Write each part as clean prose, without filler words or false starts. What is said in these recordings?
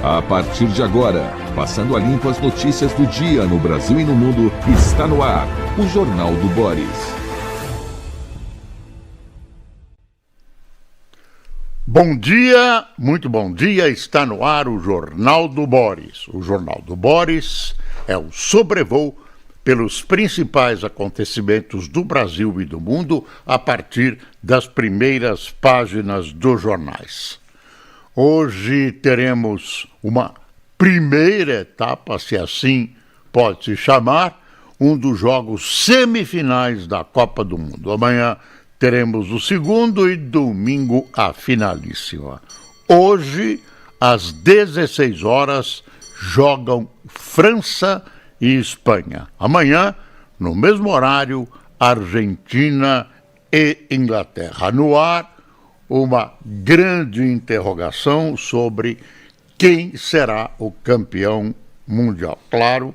A partir de agora, passando a limpo as notícias do dia no Brasil e no mundo, está no ar o Jornal do Boris. Bom dia, muito bom dia, está no ar o Jornal do Boris. O Jornal do Boris é o sobrevoo pelos principais acontecimentos do Brasil e do mundo a partir das primeiras páginas dos jornais. Hoje teremos uma primeira etapa, se assim pode se chamar, um dos jogos semifinais da Copa do Mundo. Amanhã teremos o segundo e domingo a finalíssima. Hoje, às 16 horas, jogam França e Espanha. Amanhã, no mesmo horário, Argentina e Inglaterra. No ar, uma grande interrogação sobre quem será o campeão mundial. Claro,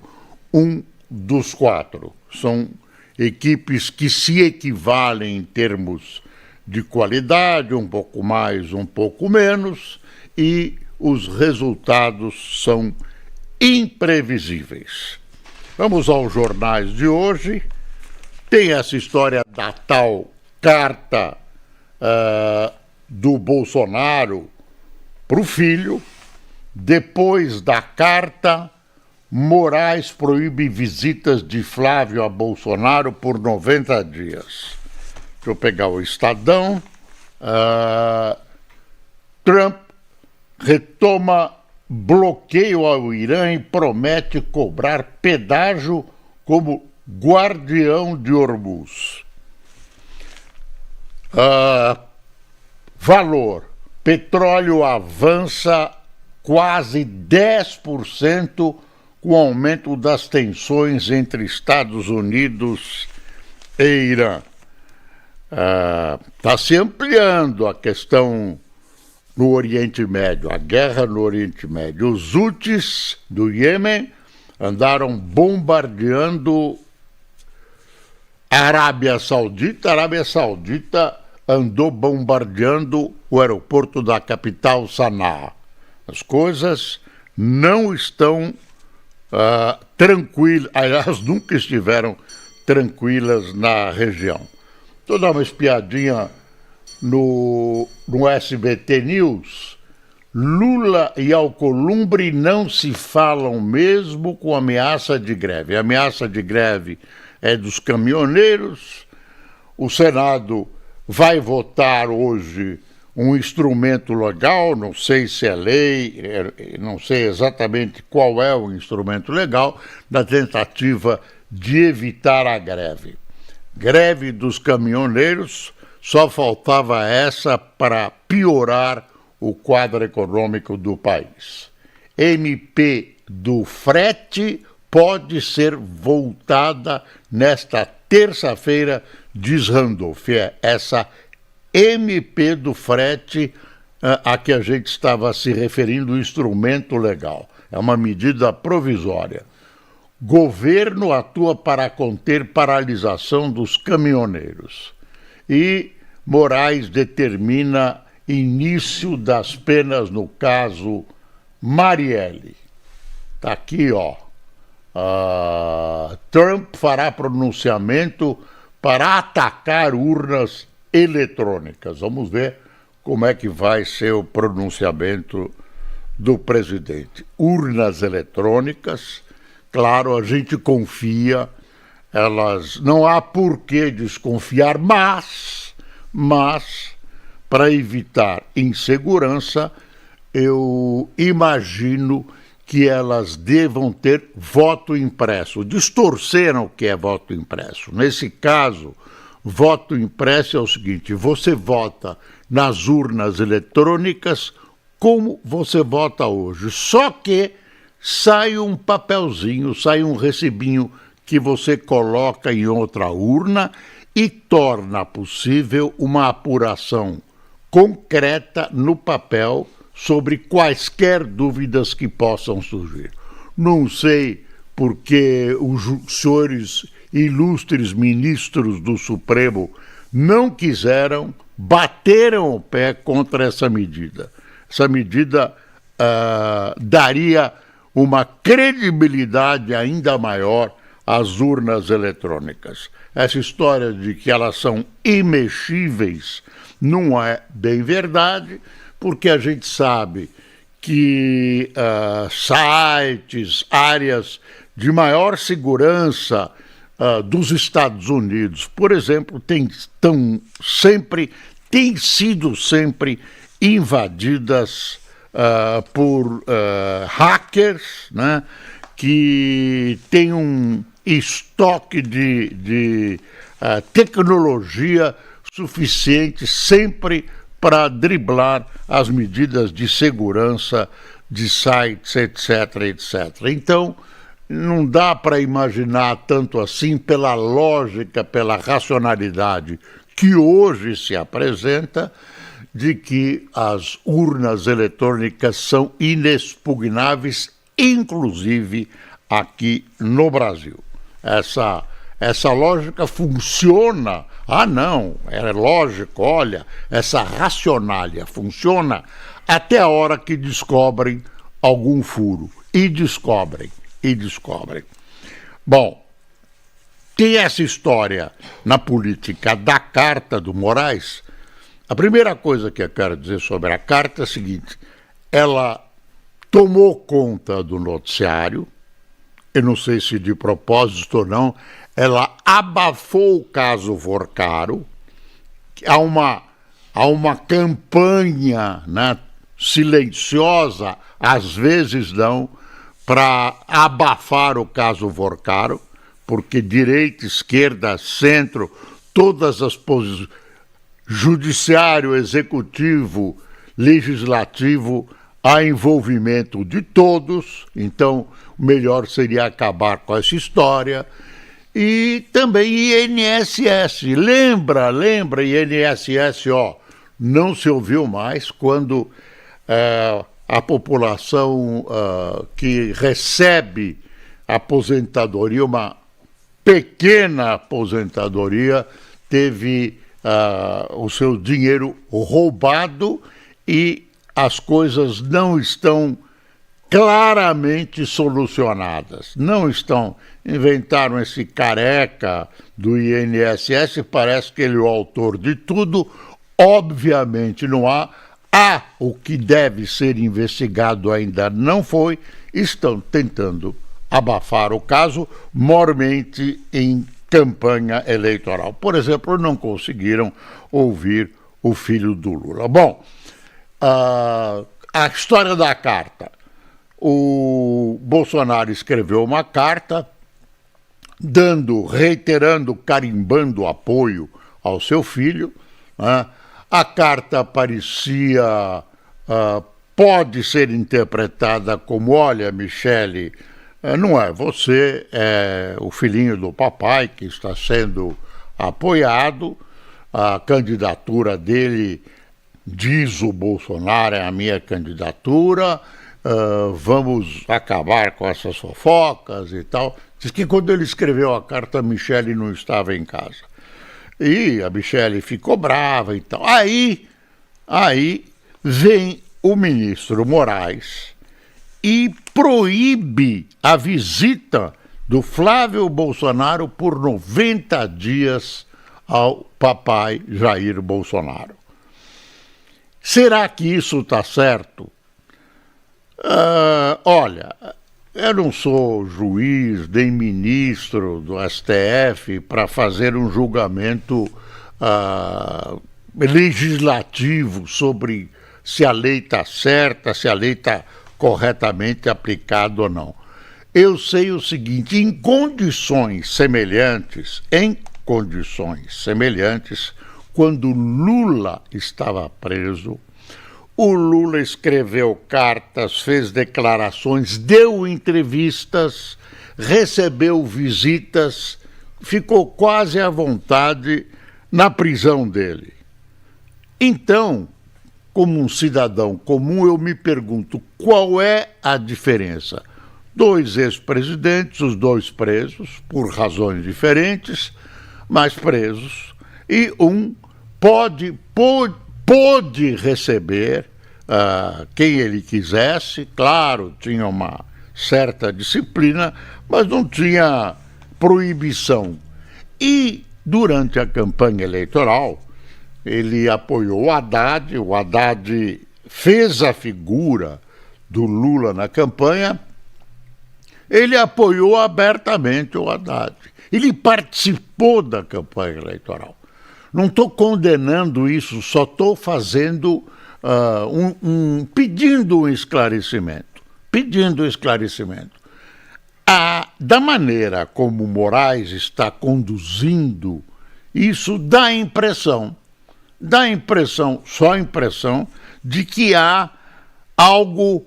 um dos quatro. São equipes que se equivalem em termos de qualidade, um pouco mais, um pouco menos, e os resultados são imprevisíveis. Vamos aos jornais de hoje. Tem essa história da tal carta do Bolsonaro para o filho. Depois da carta, Moraes proíbe visitas de Flávio a Bolsonaro por 90 dias. Deixa eu pegar o Estadão. Trump retoma bloqueio ao Irã e promete cobrar pedágio como guardião de Hormuz. Valor. Petróleo avança quase 10% com o aumento das tensões entre Estados Unidos e Irã. Está se ampliando a questão no Oriente Médio, a guerra no Oriente Médio. Os Houthis do Iêmen andaram bombardeando a Arábia Saudita. A Arábia Saudita andou bombardeando o aeroporto da capital, Sanaa. As coisas não estão tranquilas, aliás, nunca estiveram tranquilas na região. Estou dando uma espiadinha no SBT News. Lula e Alcolumbre não se falam mesmo com ameaça de greve. A ameaça de greve é dos caminhoneiros. O Senado vai votar hoje um instrumento legal, não sei se é lei, não sei exatamente qual é o instrumento legal, na tentativa de evitar a greve. Greve dos caminhoneiros, só faltava essa para piorar o quadro econômico do país. MP do frete pode ser voltada nesta terça-feira, diz Randolph. Essa MP do frete a que a gente estava se referindo, o instrumento legal. É uma medida provisória. Governo atua para conter paralisação dos caminhoneiros. E Moraes determina início das penas no caso Marielle. Está aqui, ó. Trump fará pronunciamento para atacar urnas eletrônicas. Vamos ver como é que vai ser o pronunciamento do presidente. Urnas eletrônicas, claro, a gente confia, não há por que desconfiar, mas para evitar insegurança, eu imagino que elas devam ter voto impresso. Distorceram o que é voto impresso. Nesse caso, voto impresso é o seguinte: você vota nas urnas eletrônicas como você vota hoje, só que sai um papelzinho, sai um recibinho que você coloca em outra urna e torna possível uma apuração concreta no papel sobre quaisquer dúvidas que possam surgir. Não sei porque os senhores ilustres ministros do Supremo não quiseram, bateram o pé contra essa medida. Essa medida daria uma credibilidade ainda maior às urnas eletrônicas. Essa história de que elas são imexíveis não é bem verdade, porque a gente sabe que sites, áreas de maior segurança dos Estados Unidos, por exemplo, têm sido sempre invadidas por hackers, né, que têm um estoque de tecnologia suficiente sempre para driblar as medidas de segurança de sites, etc, etc. Então, não dá para imaginar tanto assim pela lógica, pela racionalidade que hoje se apresenta, de que as urnas eletrônicas são inexpugnáveis, inclusive aqui no Brasil. Essa lógica funciona. Ah, não, é lógico, olha, essa racionalha funciona até a hora que descobrem algum furo. E descobrem. Bom, tem essa história na política da carta do Moraes. A primeira coisa que eu quero dizer sobre a carta é a seguinte: ela tomou conta do noticiário, eu não sei se de propósito ou não, ela abafou o caso Vorcaro. Há uma campanha, né, silenciosa, às vezes não, para abafar o caso Vorcaro, porque direita, esquerda, centro, todas as posições, judiciário, executivo, legislativo, há envolvimento de todos, então o melhor seria acabar com essa história. E também INSS, lembra, INSS, não se ouviu mais quando a população que recebe aposentadoria, uma pequena aposentadoria, teve o seu dinheiro roubado e as coisas não estão claramente solucionadas. Não estão. Inventaram esse careca do INSS, parece que ele é o autor de tudo. Obviamente não há. O que deve ser investigado ainda não foi. Estão tentando abafar o caso, mormente em campanha eleitoral. Por exemplo, não conseguiram ouvir o filho do Lula. Bom, a história da carta. O Bolsonaro escreveu uma carta reiterando, carimbando apoio ao seu filho, né? A carta parecia, pode ser interpretada como: olha, Michele, não é você, é o filhinho do papai que está sendo apoiado, a candidatura dele, diz o Bolsonaro, é a minha candidatura, vamos acabar com essas fofocas e tal. Diz que quando ele escreveu a carta, a Michele não estava em casa. E a Michele ficou brava e tal. Aí vem o ministro Moraes e proíbe a visita do Flávio Bolsonaro por 90 dias ao papai Jair Bolsonaro. Será que isso está certo? Olha, eu não sou juiz nem ministro do STF para fazer um julgamento legislativo sobre se a lei está certa, se a lei está corretamente aplicada ou não. Eu sei o seguinte: em condições semelhantes, quando Lula estava preso, o Lula escreveu cartas, fez declarações, deu entrevistas, recebeu visitas, ficou quase à vontade na prisão dele. Então, como um cidadão comum, eu me pergunto qual é a diferença. 2 ex-presidentes, os 2 presos, por razões diferentes, mas presos, e um pôde receber quem ele quisesse, claro, tinha uma certa disciplina, mas não tinha proibição. E, durante a campanha eleitoral, ele apoiou o Haddad fez a figura do Lula na campanha, ele apoiou abertamente o Haddad. Ele participou da campanha eleitoral. Não estou condenando isso, só estou fazendo, pedindo um esclarecimento. Da maneira como Moraes está conduzindo, isso dá a impressão, só a impressão, de que há algo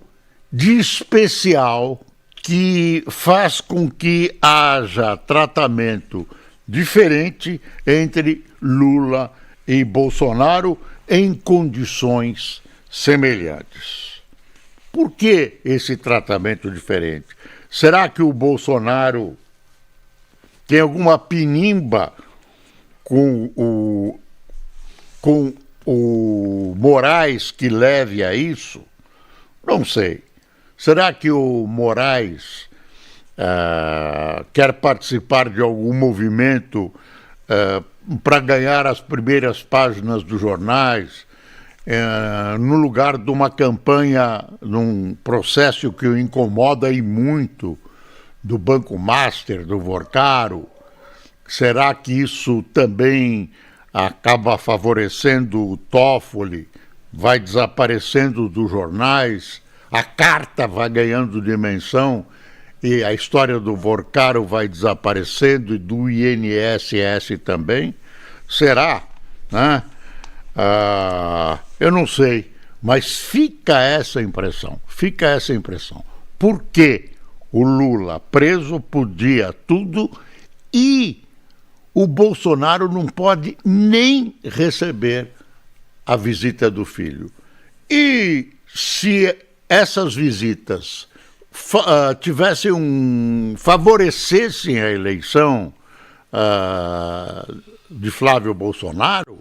de especial que faz com que haja tratamento diferente entre Lula e Bolsonaro em condições semelhantes. Por que esse tratamento diferente? Será que o Bolsonaro tem alguma pinimba com o Moraes que leve a isso? Não sei. Será que o Moraes quer participar de algum movimento para ganhar as primeiras páginas dos jornais, no lugar de uma campanha, num processo que o incomoda e muito, do Banco Master, do Vorcaro? Será que isso também acaba favorecendo o Toffoli, vai desaparecendo dos jornais, a carta vai ganhando dimensão e a história do Vorcaro vai desaparecendo e do INSS também? Será? Né? Eu não sei, mas fica essa impressão. Por que o Lula preso podia tudo e o Bolsonaro não pode nem receber a visita do filho? E se essas visitas favorecessem a eleição de Flávio Bolsonaro,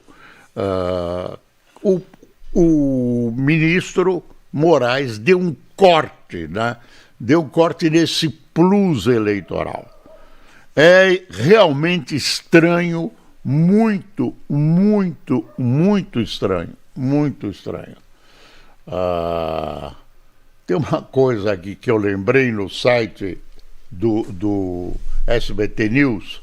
o ministro Moraes deu um corte, né? Deu um corte nesse plus eleitoral. É realmente estranho, muito estranho. Tem uma coisa aqui que eu lembrei no site do SBT News,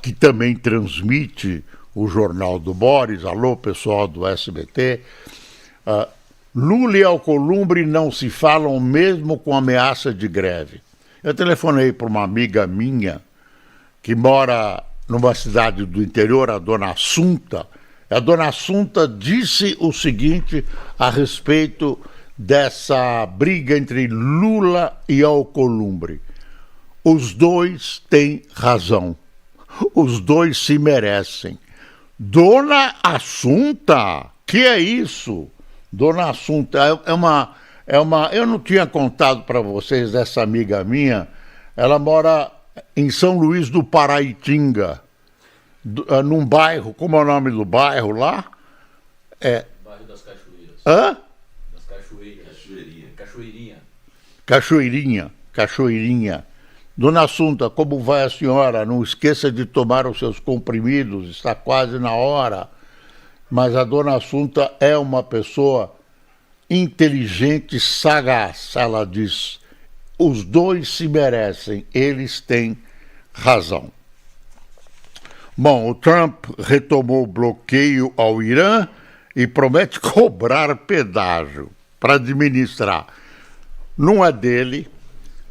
que também transmite o Jornal do Boris. Alô, pessoal do SBT. Lula e Alcolumbre não se falam mesmo com ameaça de greve. Eu telefonei para uma amiga minha que mora numa cidade do interior, a dona Assunta. A dona Assunta disse o seguinte a respeito dessa briga entre Lula e Alcolumbre: os dois têm razão, os dois se merecem. Dona Assunta, que é isso? Dona Assunta, eu não tinha contado para vocês dessa amiga minha. Ela mora em São Luís do Paraitinga, num bairro, como é o nome do bairro lá? Bairro das Cachoeiras. Hã? Das Cachoeiras. Cachoeirinha. Dona Assunta, como vai a senhora? Não esqueça de tomar os seus comprimidos, está quase na hora. Mas a Dona Assunta é uma pessoa inteligente, sagaz. Ela diz: os dois se merecem, eles têm razão. Bom, o Trump retomou o bloqueio ao Irã e promete cobrar pedágio para administrar. Não é dele,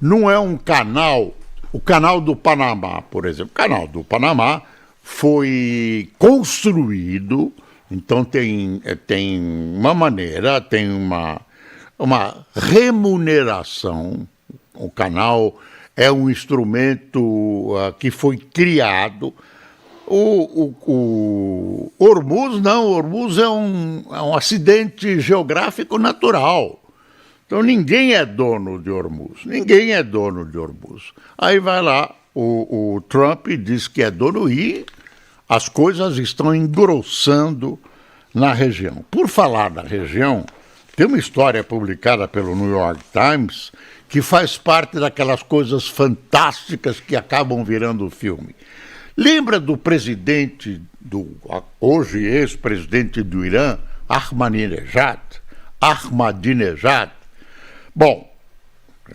não é um canal, o canal do Panamá, por exemplo. O canal do Panamá foi construído, então tem uma maneira, tem uma remuneração. O canal é um instrumento que foi criado. O Hormuz não, o Hormuz é um acidente geográfico natural. Então ninguém é dono de Hormuz, Aí vai lá o Trump e diz que é dono e as coisas estão engrossando na região. Por falar da região, Tem uma história publicada pelo New York Times que faz parte daquelas coisas fantásticas que acabam virando filme. Lembra do presidente, hoje ex-presidente do Irã, Ahmadinejad? Bom,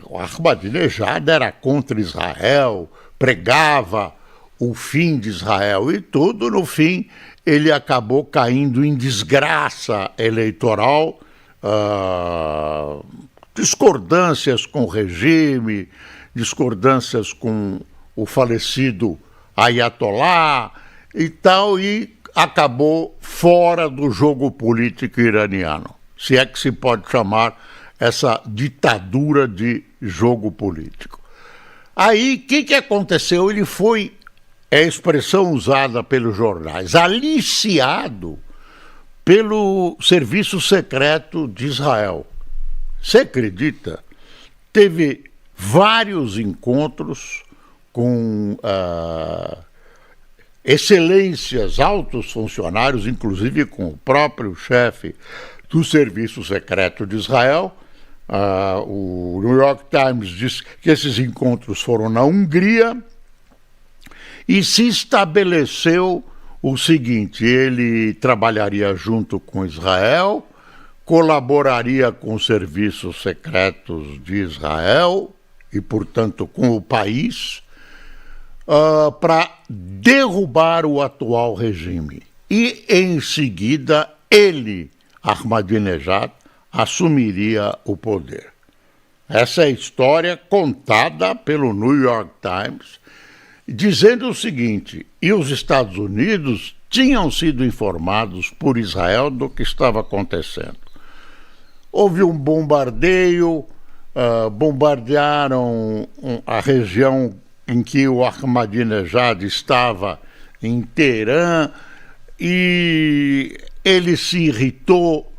o Ahmadinejad era contra Israel, pregava o fim de Israel e tudo, no fim, ele acabou caindo em desgraça eleitoral, discordâncias com o regime, discordâncias com o falecido Ayatollah e tal, e acabou fora do jogo político iraniano, se é que se pode chamar essa ditadura de jogo político. Aí, o que aconteceu? Ele foi, é a expressão usada pelos jornais, aliciado pelo serviço secreto de Israel. Você acredita? Teve vários encontros com excelências, altos funcionários, inclusive com o próprio chefe do serviço secreto de Israel. O New York Times diz que esses encontros foram na Hungria e se estabeleceu o seguinte: ele trabalharia junto com Israel, colaboraria com os serviços secretos de Israel e, portanto, com o país, para derrubar o atual regime. E, em seguida, ele, Ahmadinejad, assumiria o poder. Essa é a história contada pelo New York Times, dizendo o seguinte: e os Estados Unidos tinham sido informados por Israel do que estava acontecendo. Houve um bombardeio, bombardearam a região em que o Ahmadinejad estava, em Teherã, e ele se irritou,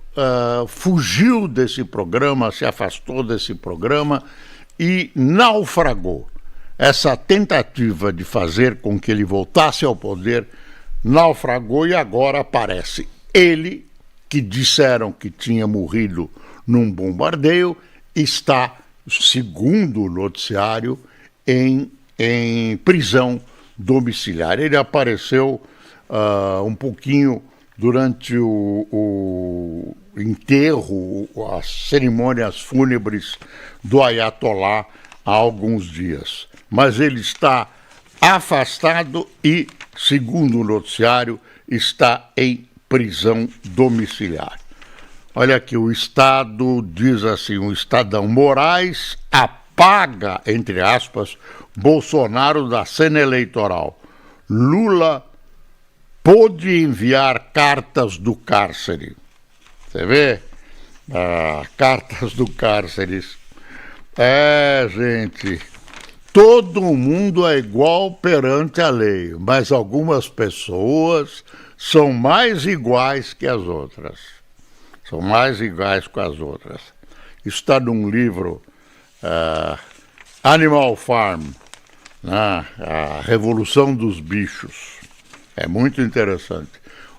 fugiu desse programa, se afastou desse programa e naufragou. Essa tentativa de fazer com que ele voltasse ao poder naufragou e agora aparece ele, que disseram que tinha morrido num bombardeio, está, segundo o noticiário, em prisão domiciliar. Ele apareceu um pouquinho durante o enterro, as cerimônias fúnebres do Ayatollah há alguns dias. Mas ele está afastado e, segundo o noticiário, está em prisão domiciliar. Olha aqui, o Estado diz assim: o Estadão: Moraes apaga, entre aspas, Bolsonaro da cena eleitoral. Lula pôde enviar cartas do cárcere. Você vê? Cartas do cárcere. Gente, todo mundo é igual perante a lei, mas algumas pessoas são mais iguais que as outras. São mais iguais que as outras. Está num livro, Animal Farm, né? A Revolução dos Bichos. É muito interessante.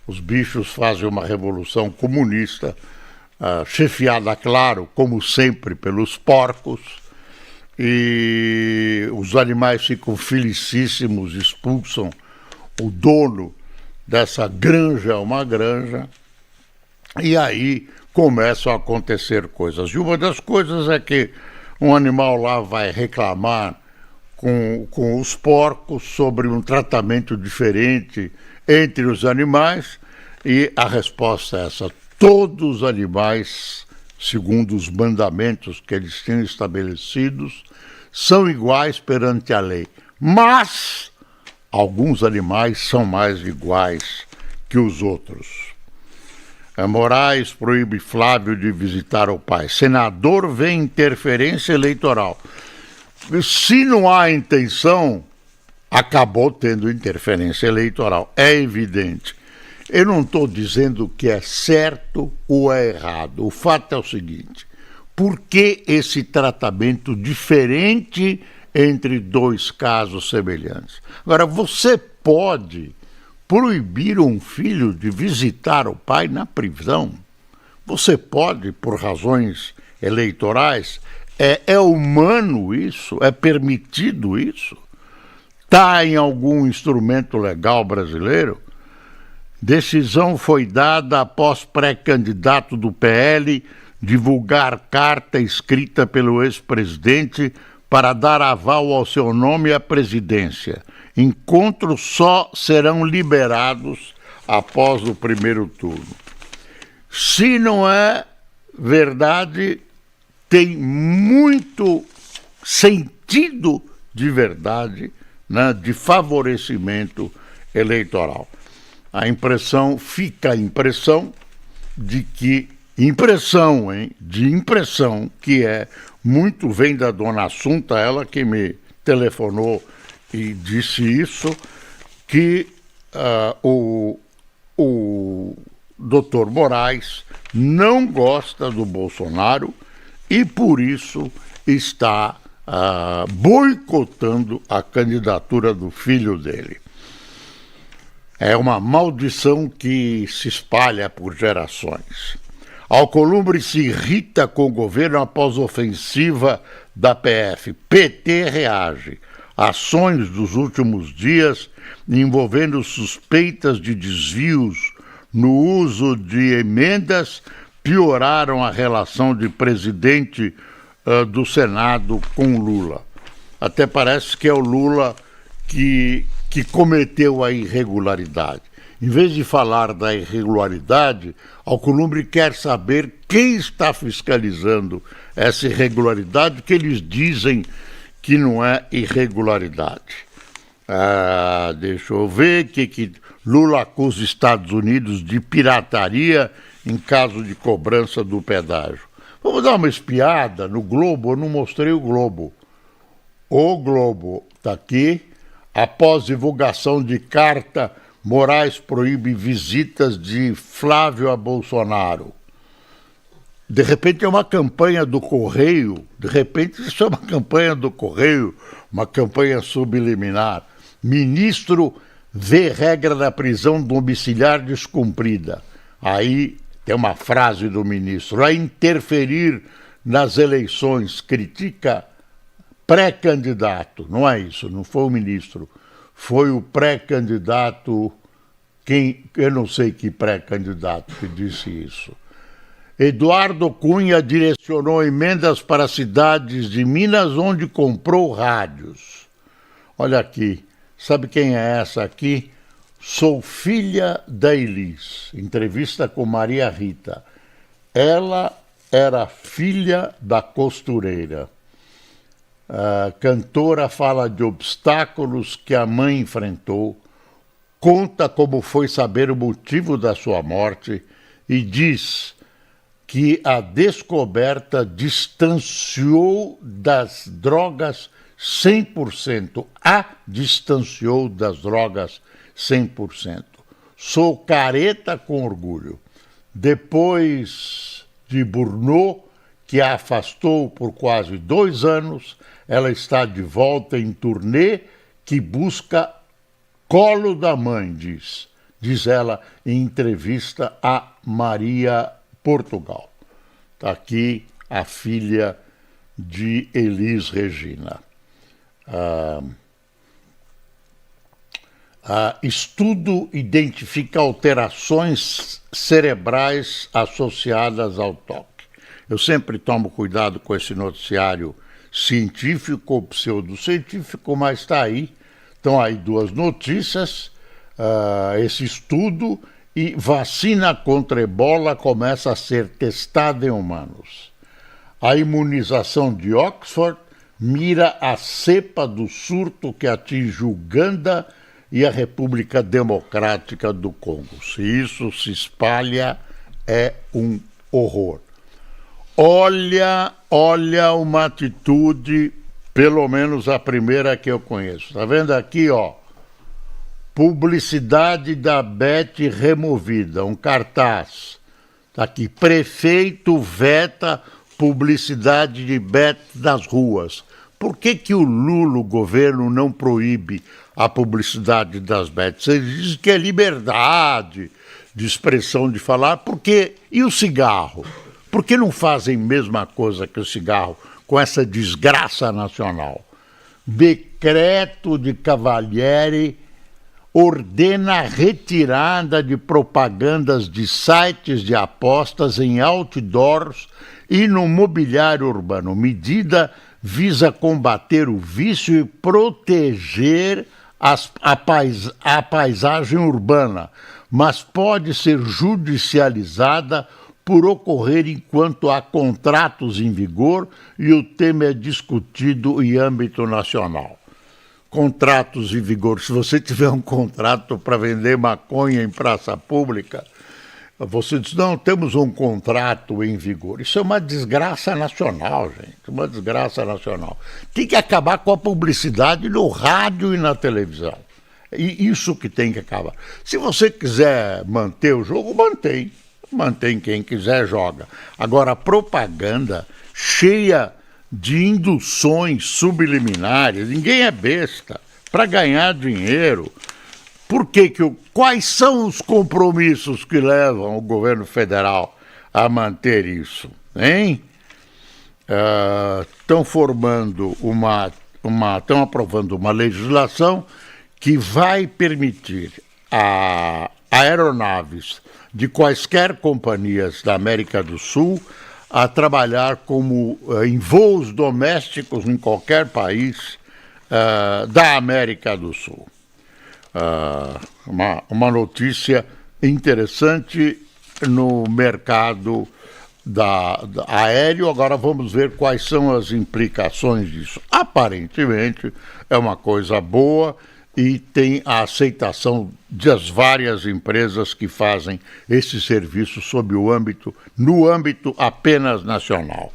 Os bichos fazem uma revolução comunista, chefiada, claro, como sempre, pelos porcos, e os animais ficam felicíssimos, expulsam o dono dessa granja, uma granja, e aí começam a acontecer coisas. E uma das coisas é que um animal lá vai reclamar com os porcos sobre um tratamento diferente entre os animais, e a resposta é essa: todos os animais, segundo os mandamentos que eles tinham estabelecidos, são iguais perante a lei, mas alguns animais são mais iguais que os outros. Moraes proíbe Flávio de visitar o pai. Senador vê interferência eleitoral. Se não há intenção, acabou tendo interferência eleitoral. É evidente. Eu não estou dizendo que é certo ou é errado. O fato é o seguinte: por que esse tratamento diferente entre dois casos semelhantes? Agora, você pode proibir um filho de visitar o pai na prisão? Você pode, por razões eleitorais, é humano isso? É permitido isso? Está em algum instrumento legal brasileiro? Decisão foi dada após pré-candidato do PL divulgar carta escrita pelo ex-presidente para dar aval ao seu nome à presidência. Encontros só serão liberados após o primeiro turno. Se não é verdade, tem muito sentido de verdade, né, de favorecimento eleitoral. A impressão, fica a impressão de que, de impressão que é, muito vem da dona Assunta, ela que me telefonou e disse isso, que o doutor Moraes não gosta do Bolsonaro e por isso está boicotando a candidatura do filho dele. É uma maldição que se espalha por gerações. Alcolumbre se irrita com o governo após ofensiva da PF. PT reage. Ações dos últimos dias envolvendo suspeitas de desvios no uso de emendas pioraram a relação de presidente do Senado com Lula. Até parece que é o Lula que cometeu a irregularidade. Em vez de falar da irregularidade, Alcolumbre quer saber quem está fiscalizando essa irregularidade que eles dizem que não é irregularidade. Deixa eu ver que Lula acusa Estados Unidos de pirataria em caso de cobrança do pedágio. Vamos dar uma espiada no Globo, eu não mostrei o Globo. O Globo está aqui. Após divulgação de carta, Moraes proíbe visitas de Flávio a Bolsonaro. De repente é uma campanha do Correio, uma campanha subliminar. Ministro vê regra da prisão domiciliar descumprida. Aí tem uma frase do ministro, a interferir nas eleições, critica pré-candidato, não é isso, não foi o ministro, foi o pré-candidato, eu não sei que pré-candidato que disse isso. Eduardo Cunha direcionou emendas para cidades de Minas onde comprou rádios. Olha aqui, sabe quem é essa aqui? Sou filha da Elis, entrevista com Maria Rita. Ela era filha da costureira. A cantora fala de obstáculos que a mãe enfrentou, conta como foi saber o motivo da sua morte e diz que a descoberta distanciou das drogas 100%. Distanciou das drogas 100%. Sou careta com orgulho. Depois de Burnout, que a afastou por quase 2 anos, ela está de volta em turnê que busca colo da mãe, diz ela em entrevista a Maria Portugal. Está aqui a filha de Elis Regina. Estudo identifica alterações cerebrais associadas ao toque. Eu sempre tomo cuidado com esse noticiário científico ou pseudocientífico, mas está aí. Estão aí 2 notícias, esse estudo e vacina contra ebola começa a ser testada em humanos. A imunização de Oxford mira a cepa do surto que atinge Uganda e a República Democrática do Congo. Se isso se espalha, é um horror. Olha uma atitude, pelo menos a primeira que eu conheço. Tá vendo aqui, ó? Publicidade da Bet removida, um cartaz. Tá aqui, prefeito veta publicidade de Bet nas ruas. por que o Lula, o governo, não proíbe a publicidade das bets? Eles dizem que é liberdade de expressão de falar, porque... E o cigarro? Por que não fazem a mesma coisa que o cigarro com essa desgraça nacional? Decreto de Cavalieri ordena a retirada de propagandas de sites de apostas em outdoors e no mobiliário urbano. Medida visa combater o vício e proteger a paisagem urbana, mas pode ser judicializada por ocorrer enquanto há contratos em vigor e o tema é discutido em âmbito nacional. Contratos em vigor. Se você tiver um contrato para vender maconha em praça pública, você diz, não, temos um contrato em vigor. Isso é uma desgraça nacional, gente, uma desgraça nacional. Tem que acabar com a publicidade no rádio e na televisão. E isso que tem que acabar. Se você quiser manter o jogo, mantém. Mantém, quem quiser joga. Agora, a propaganda cheia de induções subliminares, ninguém é besta, para ganhar dinheiro. Quais são os compromissos que levam o governo federal a manter isso? Hein? Estão estão aprovando uma legislação que vai permitir a aeronaves de quaisquer companhias da América do Sul a trabalhar em voos domésticos em qualquer país da América do Sul. Uma notícia interessante no mercado aéreo. Agora vamos ver quais são as implicações disso. Aparentemente é uma coisa boa e tem a aceitação das várias empresas que fazem esse serviço no âmbito apenas nacional.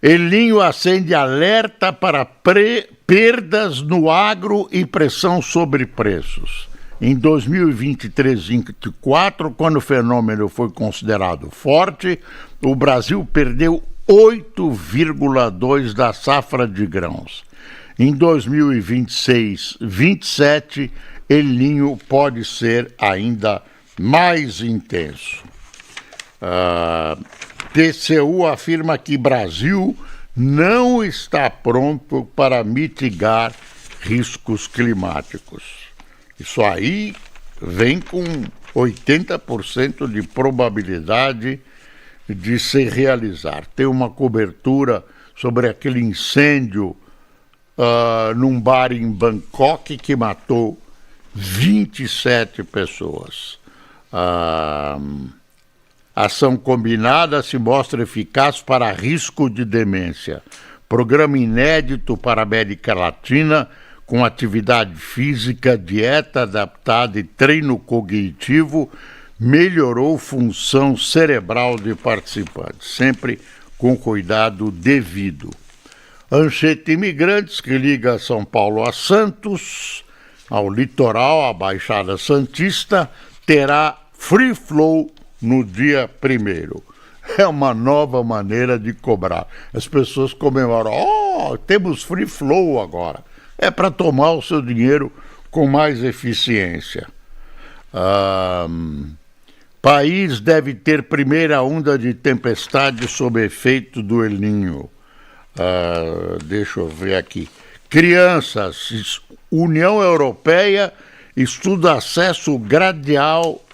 Elinho acende alerta para perdas no agro e pressão sobre preços. Em 2023-24, quando o fenômeno foi considerado forte, o Brasil perdeu 8,2% da safra de grãos. Em 2026-27, El Niño pode ser ainda mais intenso. TCU afirma que Brasil não está pronto para mitigar riscos climáticos. Isso aí vem com 80% de probabilidade de se realizar. Tem uma cobertura sobre aquele incêndio num bar em Bangkok que matou 27 pessoas. A ação combinada se mostra eficaz para risco de demência. Programa inédito para a América Latina, com atividade física, dieta adaptada e treino cognitivo, melhorou função cerebral de participantes, sempre com cuidado devido. Anchieta Imigrantes, que liga São Paulo a Santos, ao litoral, à Baixada Santista, terá free flow no dia 1º. É uma nova maneira de cobrar. As pessoas comemoram, temos free flow agora. É para tomar o seu dinheiro com mais eficiência. País deve ter primeira onda de tempestade sob efeito do El Niño. Deixa eu ver aqui. Crianças, União Europeia estuda acesso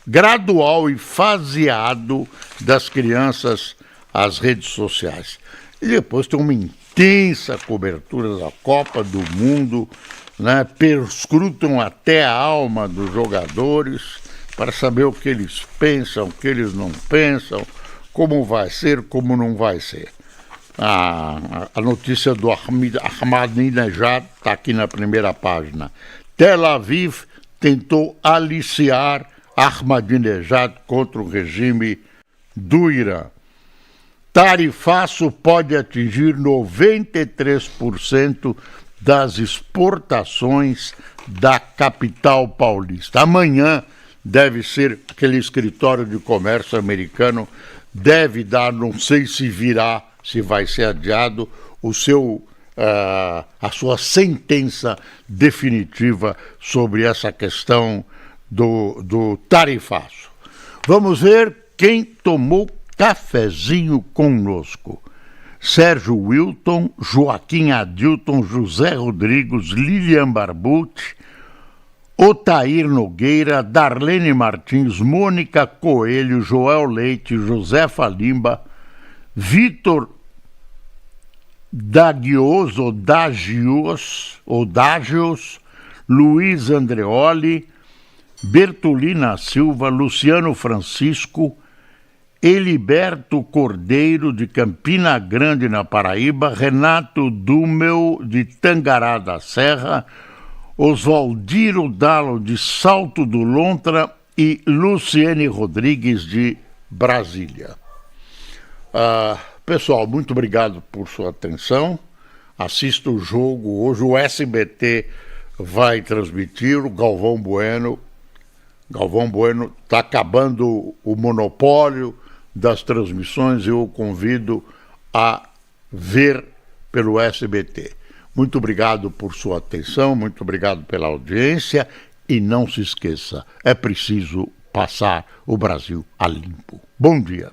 gradual e faseado das crianças às redes sociais. E depois tem uma intensa cobertura da Copa do Mundo, né? Perscrutam até a alma dos jogadores para saber o que eles pensam, o que eles não pensam, como vai ser, como não vai ser. A notícia do Ahmadinejad está aqui na primeira página. Tel Aviv tentou aliciar Ahmadinejad contra o regime do Irã. Tarifaço pode atingir 93% das exportações da capital paulista. Amanhã deve ser aquele escritório de comércio americano, deve dar, não sei se virá, se vai ser adiado, o seu a sua sentença definitiva sobre essa questão do tarifaço. Vamos ver quem tomou cafezinho conosco. Sérgio Wilton, Joaquim Adilton, José Rodrigues, Lilian Barbucci, Otair Nogueira, Darlene Martins, Mônica Coelho, Joel Leite, Josefa Limba, Vitor Dagios, Luiz Andreoli, Bertolina Silva, Luciano Francisco, Eliberto Cordeiro, de Campina Grande, na Paraíba, Renato Dumel, de Tangará da Serra, Oswaldiro Dalo, de Salto do Lontra, e Luciene Rodrigues, de Brasília. Pessoal, muito obrigado por sua atenção. Assista o jogo. Hoje o SBT vai transmitir, o Galvão Bueno. Galvão Bueno está acabando o monopólio das transmissões. Eu o convido a ver pelo SBT. Muito obrigado por sua atenção, muito obrigado pela audiência. E não se esqueça, é preciso passar o Brasil a limpo. Bom dia.